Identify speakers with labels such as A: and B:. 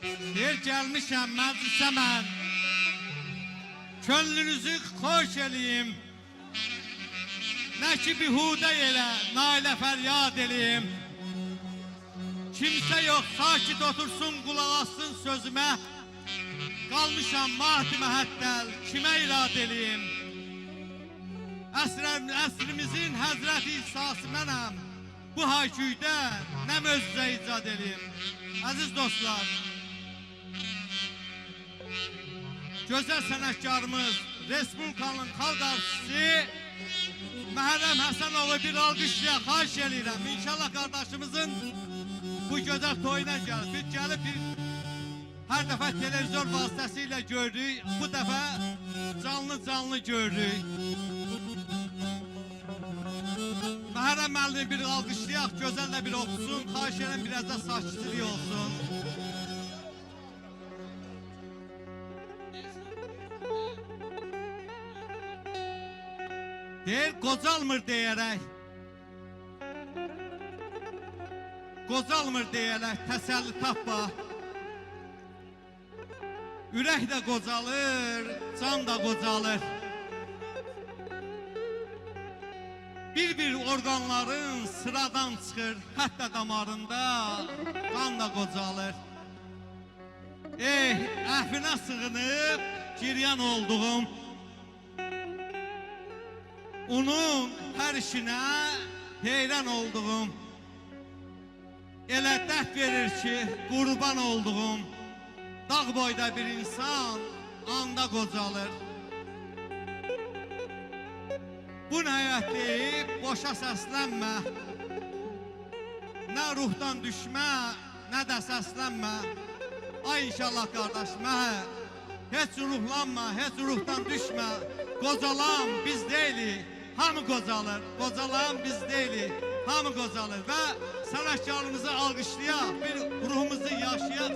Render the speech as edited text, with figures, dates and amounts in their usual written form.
A: Bir gelmişəm məclisə mən, könlünüzü xoş eləyim. Nə ki bihudə elə, nailə fəryad eləyim. Kimsə yox, sakit otursun, qulaq assın sözümə. Qalmışam mahdi məhəddəl, kimə irad eləyim? Əsrimizin həzrəti İsa'sı mənəm. Bu hayküydə nə möcüzə icad eləyim? Əziz dostlar, gözəl sənətkarımız, Respublikanın xalq artisti Məhərrəm Həsənovu bir alqışla xahiş eləyirəm. İnşallah qardaşımızın bu gözəl toyuna gəlir. Biz gəlib hər dəfə televizyon vasitəsilə gördük, bu dəfə canlı gördük. Məhərrəm müəllimi bir alqışlayaq, gözəl də bir oxusun, xahiş edirəm biraz da sakitlik olsun. Deyir, qocalmır deyərək, təsəlli tapma. Ürək də qocalır, can da qocalır. Bir orqanların sıradan çıxır, hətta damarında qan da qocalır. Əhvinə sığınıb giryan olduğum, onun hər işinə heyran olduğum, elə dərd verir ki, qurban olduğum, dağ boyda bir insan anda qocalır. Bu nəhayət deyib, boşa səslənmə, nə ruhdan düşmə, nə də səslənmə. Ay inşallah qardaşım, heç ruhlanma, heç ruhdan düşmə. Qocalan biz deyilik, hamı qocalır. Qocalan biz deyilik, hamı qocalır. Və sənətkarımızı alqışlayaq, bir ruhumuzu yaşayaq